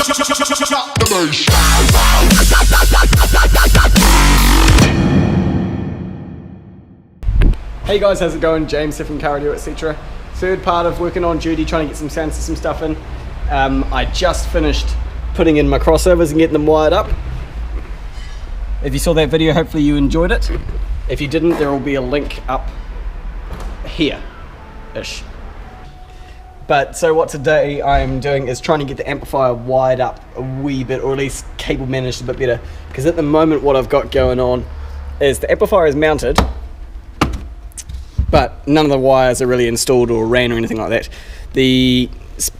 Hey guys, how's it going? James here from Audio.etc. Third part of working on duty, trying to get some sound system stuff in. I just finished putting in my crossovers and getting them wired up. If you saw that video, hopefully you enjoyed it. If you didn't, there will be a link up here-ish. But so what today I'm doing is trying to get the amplifier wired up a wee bit, or at least cable managed a bit better. Because at the moment what I've got going on is the amplifier is mounted, but none of the wires are really installed or ran or anything like that. The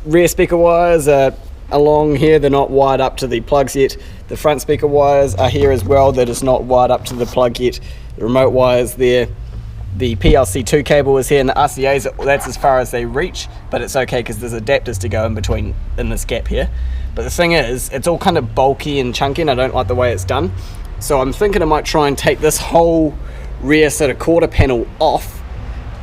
rear speaker wires are along here, they're not wired up to the plugs yet. The front speaker wires are here as well, they're just not wired up to the plug yet. The remote wires there. The PLC2 cable is here, and the RCA's, that's as far as they reach, but it's okay because there's adapters to go in between in this gap here. But the thing is, it's all kind of bulky and chunky and I don't like the way it's done. So I'm thinking I might try and take this whole rear sort of quarter panel off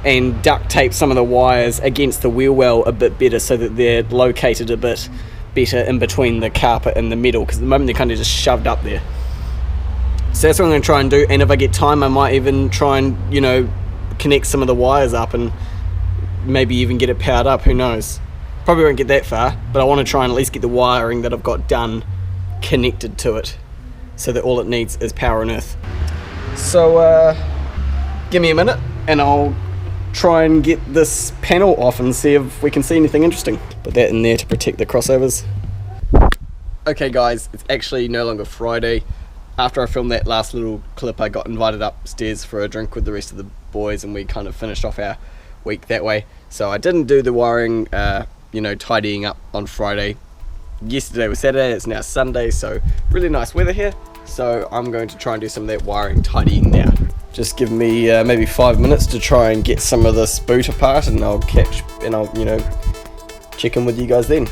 and duct tape some of the wires against the wheel well a bit better so that they're located a bit better in between the carpet and the middle, because at the moment they're kind of just shoved up there. So that's what I'm going to try and do, and if I get time I might even try and, you know, connect some of the wires up and maybe even get it powered up, who knows. Probably won't get that far, but I want to try and at least get the wiring that I've got done connected to it so that all it needs is power and earth. So give me a minute and I'll try and get this panel off and see if we can see anything interesting. Put that in there to protect the crossovers. Okay guys, it's actually no longer Friday. After I filmed that last little clip, I got invited upstairs for a drink with the rest of the boys and we kind of finished off our week that way. So I didn't do the wiring, you know, tidying up on Friday. Yesterday was Saturday, it's now Sunday, so really nice weather here. So I'm going to try and do some of that wiring tidying now. Just give me maybe 5 minutes to try and get some of this boot apart, and I'll you know, check in with you guys then.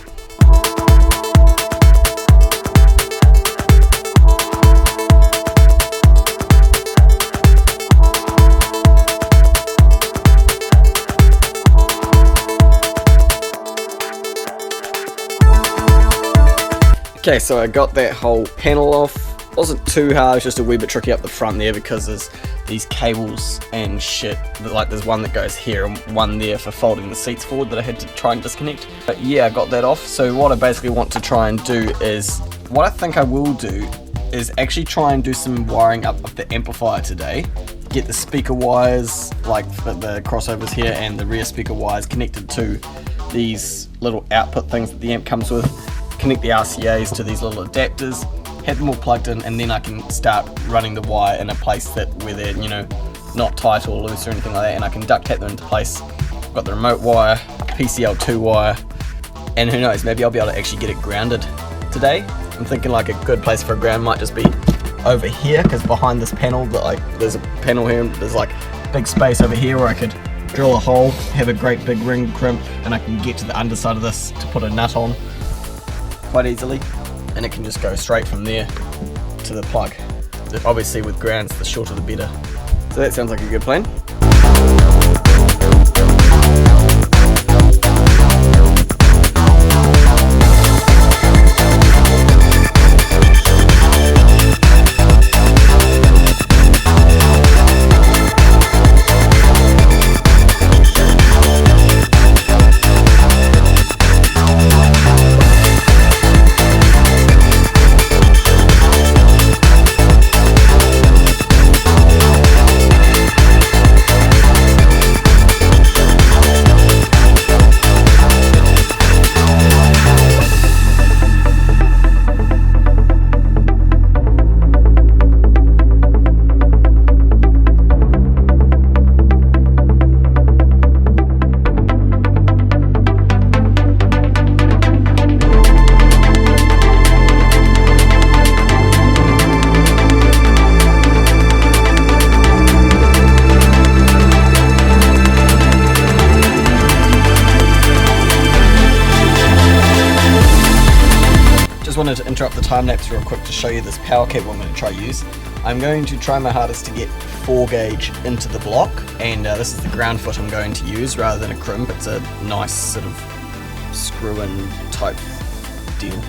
Okay, so I got that whole panel off. Wasn't too hard, it's just a wee bit tricky up the front there because there's these cables and shit. Like there's one that goes here and one there for folding the seats forward that I had to try and disconnect. But yeah, I got that off. So what I basically want to try and do is, what I think I will do is actually try and do some wiring up of the amplifier today. Get the speaker wires, like the crossovers here, and the rear speaker wires connected to these little output things that the amp comes with. Connect the RCA's to these little adapters, have them all plugged in, and then I can start running the wire in a place that where they're, you know, not tight or loose or anything like that, and I can duct tape them into place. I've got the remote wire, PCL2 wire, and who knows, maybe I'll be able to actually get it grounded today. I'm thinking like a good place for a ground might just be over here, because behind this panel, there's a panel here and there's like big space over here where I could drill a hole, have a great big ring crimp, and I can get to the underside of this to put a nut on quite easily, and it can just go straight from there to the plug. Obviously with grounds, the shorter the better. So that sounds like a good plan. Wanted to interrupt the time lapse real quick to show you this power cable I'm going to try to use. I'm going to try my hardest to get 4 gauge into the block, and this is the ground foot I'm going to use rather than a crimp. It's a nice sort of screw-in type deal.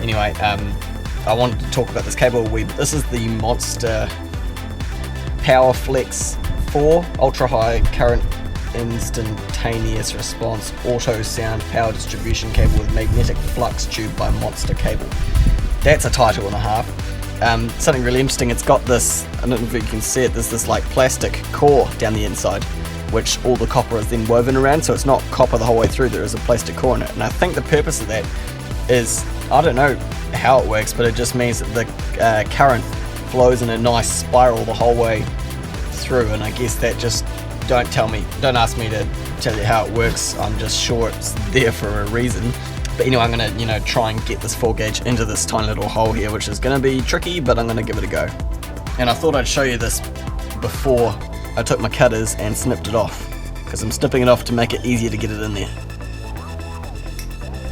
Anyway, I wanted to talk about this cable a wee bit. This is the Monster Power Flex 4 ultra high current instantaneous response auto sound power distribution cable with magnetic flux tube by Monster Cable. That's a title and a half. Something really interesting, it's got this, I don't know if you can see it, there's this like plastic core down the inside which all the copper is then woven around, so it's not copper the whole way through, there is a plastic core in it. And I think the purpose of that is, I don't know how it works, but it just means that the current flows in a nice spiral the whole way through, and I guess that just, don't ask me to tell you how it works, I'm just sure it's there for a reason. But anyway, I'm gonna, try and get this 4 gauge into this tiny little hole here, which is gonna be tricky, but I'm gonna give it a go. And I thought I'd show you this before I took my cutters and snipped it off, because I'm snipping it off to make it easier to get it in there.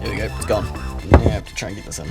There we go, it's gone. Now I have to try and get this in.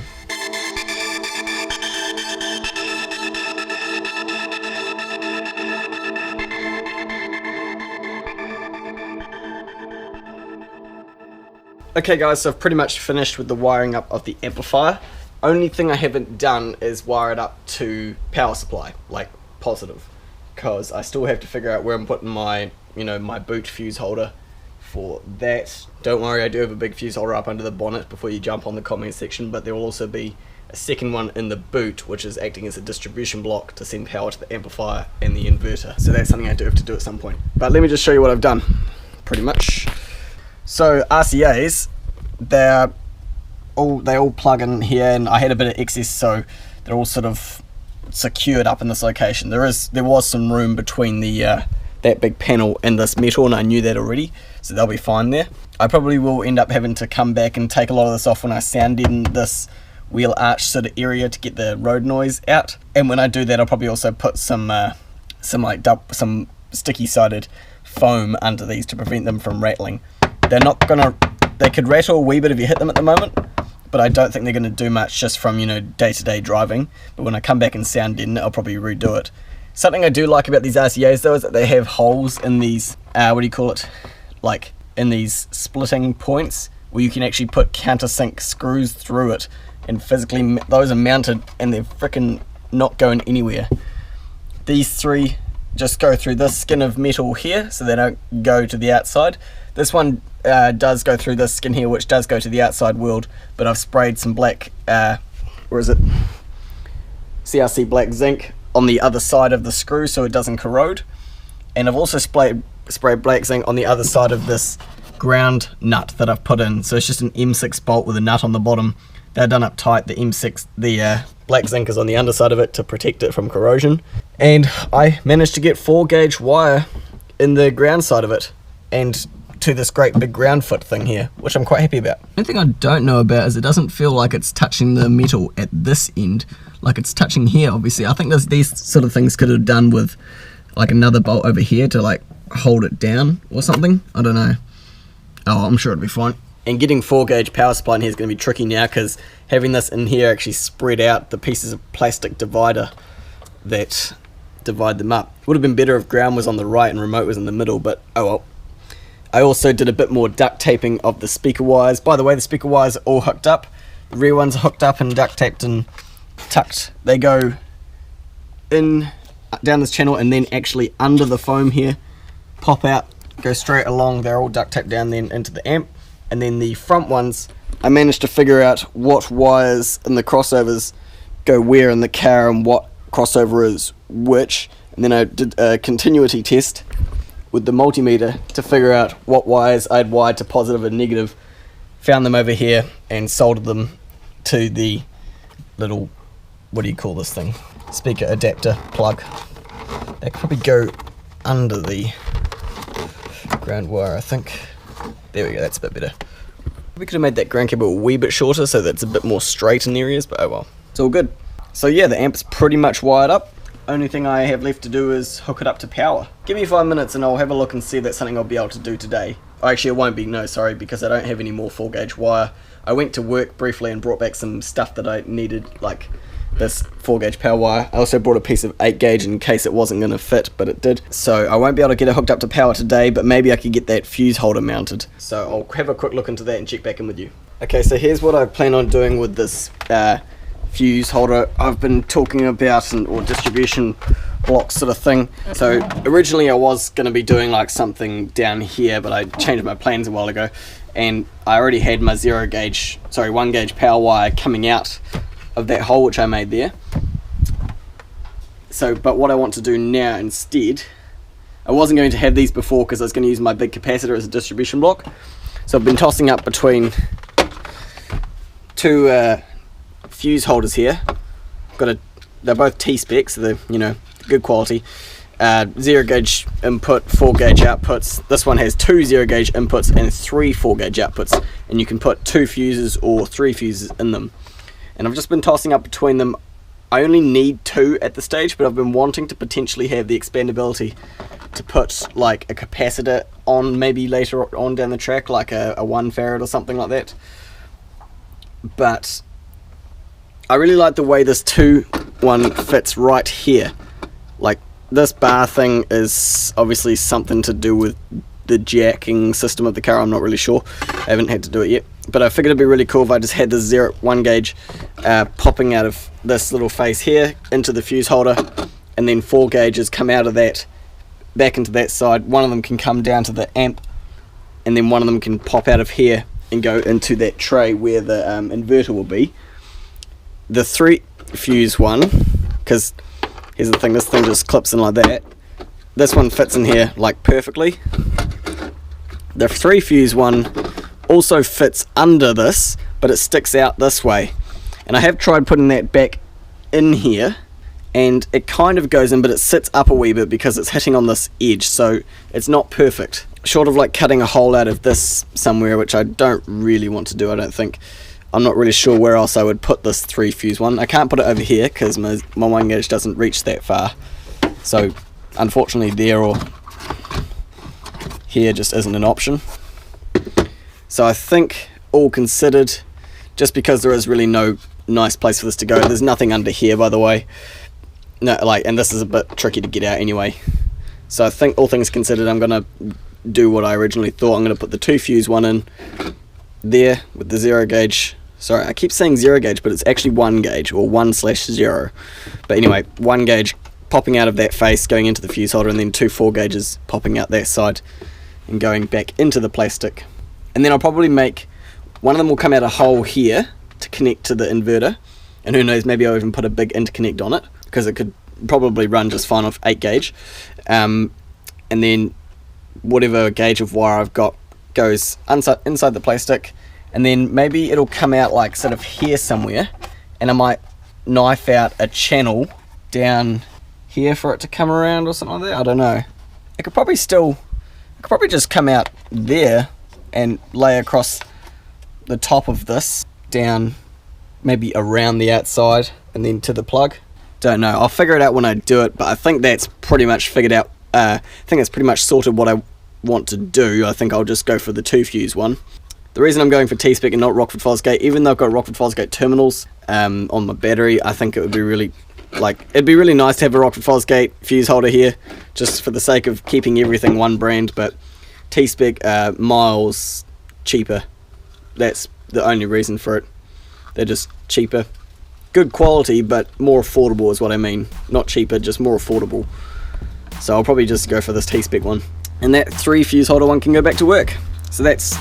Okay guys, so I've pretty much finished with the wiring up of the amplifier. Only thing I haven't done is wire it up to power supply, like positive, because I still have to figure out where I'm putting my, my boot fuse holder for that. Don't worry, I do have a big fuse holder up under the bonnet before you jump on the comment section, but there will also be a second one in the boot, which is acting as a distribution block to send power to the amplifier and the inverter. So that's something I do have to do at some point. But let me just show you what I've done, pretty much. So RCAs, they all plug in here, and I had a bit of excess, so they're all sort of secured up in this location. There was some room between the that big panel and this metal, and I knew that already, so they'll be fine there. I probably will end up having to come back and take a lot of this off when I sound deaden this wheel arch sort of area to get the road noise out. And when I do that, I'll probably also put some sticky sided foam under these to prevent them from rattling. They could rattle a wee bit if you hit them at the moment, but I don't think they're going to do much just from, day-to-day driving. But when I come back and sound deaden it, I'll probably redo it. Something I do like about these RCAs though is that they have holes in these, like in these splitting points, where you can actually put countersink screws through it, and physically those are mounted and they're freaking not going anywhere. These three just go through this skin of metal here, so they don't go to the outside. This one does go through this skin here, which does go to the outside world, but I've sprayed some black, CRC black zinc on the other side of the screw so it doesn't corrode. And I've also sprayed black zinc on the other side of this ground nut that I've put in. So it's just an M6 bolt with a nut on the bottom. They're done up tight. The black zinc is on the underside of it to protect it from corrosion. And I managed to get 4 gauge wire in the ground side of it, and to this great big ground foot thing here, which I'm quite happy about. The only thing I don't know about is it doesn't feel like it's touching the metal at this end, like it's touching here, obviously. I think these sort of things could have done with like another bolt over here to like hold it down or something. I don't know. Oh, I'm sure it'll be fine. And getting 4 gauge power supply in here is going to be tricky now, because having this in here actually spread out the pieces of plastic divider that divide them up. Would have been better if ground was on the right and remote was in the middle, but oh well. I also did a bit more duct taping of the speaker wires. By the way, the speaker wires are all hooked up. The rear ones are hooked up and duct taped and tucked. They go in down this channel and then actually under the foam here, pop out, go straight along. They're all duct taped down then into the amp. And then the front ones, I managed to figure out what wires in the crossovers go where in the car and what crossover is which. And then I did a continuity test with the multimeter to figure out what wires I'd wired to positive and negative, found them over here and soldered them to the little, what do you call this thing, speaker adapter plug. They could probably go under the ground wire, I think. There we go, that's a bit better. We could have made that ground cable a wee bit shorter so that it's a bit more straight in areas, but oh well, it's all good. So yeah, the amp's pretty much wired up. Only thing I have left to do is hook it up to power. Give me 5 minutes and I'll have a look and see if that's something I'll be able to do today. Actually, it won't be, no, sorry, because I don't have any more 4 gauge wire. I went to work briefly and brought back some stuff that I needed, like this 4 gauge power wire. I also brought a piece of 8 gauge in case it wasn't going to fit, but it did. So I won't be able to get it hooked up to power today, but maybe I could get that fuse holder mounted. So I'll have a quick look into that and check back in with you. Okay, so here's what I plan on doing with this fuse holder I've been talking about, or distribution block sort of thing. So originally I was going to be doing like something down here, but I changed my plans a while ago, and I already had my 1 gauge power wire coming out of that hole which I made there. So, but what I want to do now instead, I wasn't going to have these before because I was going to use my big capacitor as a distribution block. So I've been tossing up between two fuse holders here. They're both T-spec, so they're, you know, good quality. 0 gauge input, 4 gauge outputs. This one has 2 0 gauge inputs and 3 4 gauge outputs, and you can put 2 fuses or 3 fuses in them. And I've just been tossing up between them. I only need 2 at the stage, but I've been wanting to potentially have the expandability to put like a capacitor on maybe later on down the track, like a 1 farad or something like that. But I really like the way this 2-1 fits right here. Like, this bar thing is obviously something to do with the jacking system of the car. I'm not really sure. I haven't had to do it yet. But I figured it'd be really cool if I just had this 1 gauge popping out of this little face here into the fuse holder, and then 4 gauges come out of that back into that side. One of them can come down to the amp, and then one of them can pop out of here and go into that tray where the inverter will be. The 3 fuse one, because here's the thing, this thing just clips in like that. This one fits in here like perfectly. The 3 fuse one also fits under this, but it sticks out this way. And I have tried putting that back in here, and it kind of goes in, but it sits up a wee bit because it's hitting on this edge, so it's not perfect. Short of like cutting a hole out of this somewhere, which I don't really want to do, I don't think. I'm not really sure where else I would put this 3 fuse one. I can't put it over here because my 1 gauge doesn't reach that far. So unfortunately there or here just isn't an option. So I think, all considered, just because there is really no nice place for this to go, there's nothing under here, by the way. No, and this is a bit tricky to get out anyway. So I think, all things considered, I'm gonna do what I originally thought. I'm gonna put the 2 fuse one in there with the 0 gauge. Sorry, I keep saying 0 gauge, but it's actually 1 gauge, or 1/0. But anyway, 1 gauge popping out of that face, going into the fuse holder, and then 2 4 gauges popping out that side and going back into the plastic. And then I'll probably make, one of them will come out a hole here to connect to the inverter, and who knows, maybe I'll even put a big interconnect on it, because it could probably run just fine off 8 gauge. And then whatever gauge of wire I've got goes inside the plastic, and then maybe it'll come out like sort of here somewhere, and I might knife out a channel down here for it to come around or something like that. I don't know. It could probably just come out there and lay across the top of this down, maybe around the outside and then to the plug. Don't know, I'll figure it out when I do it, but I think that's pretty much figured out. I think it's pretty much sorted what I want to do. I think I'll just go for the 2 fuse one. The reason I'm going for T-spec and not Rockford Fosgate, even though I've got Rockford Fosgate terminals on my battery, I think it would be really, it'd be really nice to have a Rockford Fosgate fuse holder here, just for the sake of keeping everything one brand. But T-spec miles cheaper. That's the only reason for it. They're just cheaper. Good quality, but more affordable is what I mean. Not cheaper, just more affordable. So I'll probably just go for this T-spec one. And that 3 fuse holder one can go back to work. So that's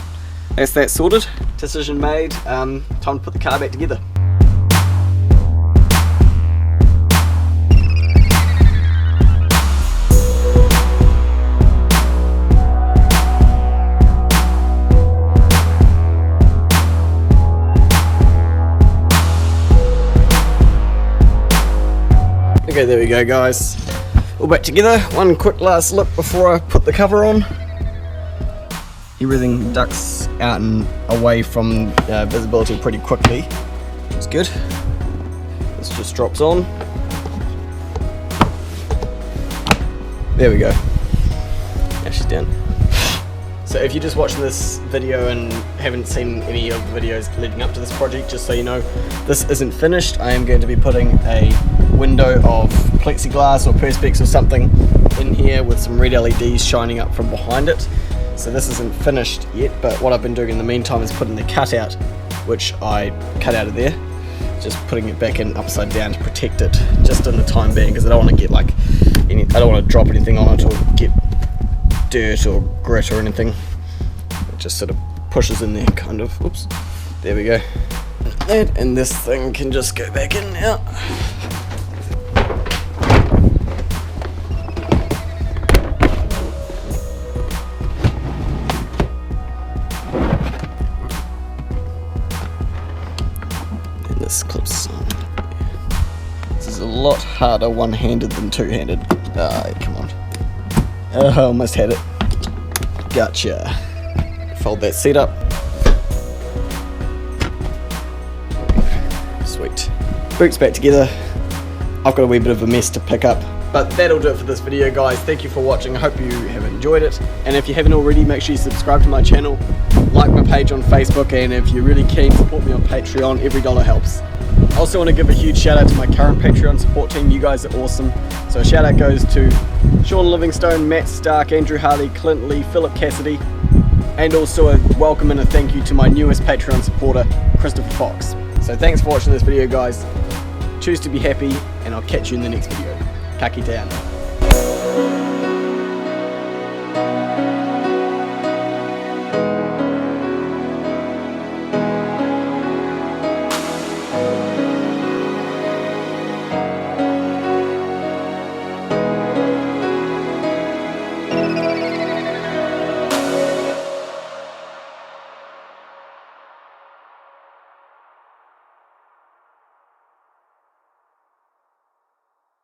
that sorted. Decision made. Time to put the car back together. Okay, there we go, guys. All back together. One quick last look before I put the cover on. Everything ducks out and away from visibility pretty quickly. It's good. This just drops on. There we go. Yeah, she's down. So if you're just watching this video and haven't seen any of the videos leading up to this project, just so you know, this isn't finished. I am going to be putting a window of plexiglass or perspex or something in here with some red LEDs shining up from behind it. So this isn't finished yet, but what I've been doing in the meantime is putting the cutout, which I cut out of there, just putting it back in upside down to protect it just in the time being, because I don't want to get like I don't want to drop anything on it or get dirt or grit or anything. It just sort of pushes in there, kind of. Oops, there we go. And this thing can just go back in now. And this clips on. This is a lot harder one-handed than two-handed. Ah, come on. Oh, I almost had it. Gotcha. Fold that seat up. Sweet. Boots back together. I've got a wee bit of a mess to pick up. But that'll do it for this video, guys. Thank you for watching. I hope you have enjoyed it. And if you haven't already, make sure you subscribe to my channel, like my page on Facebook, and if you're really keen, support me on Patreon. Every dollar helps. I also want to give a huge shout out to my current Patreon support team. You guys are awesome. So a shout out goes to Sean Livingstone, Matt Stark, Andrew Harley, Clint Lee, Philip Cassidy, and also a welcome and a thank you to my newest Patreon supporter, Christopher Fox. So thanks for watching this video, guys. Choose to be happy, and I'll catch you in the next video. Ka kite ana.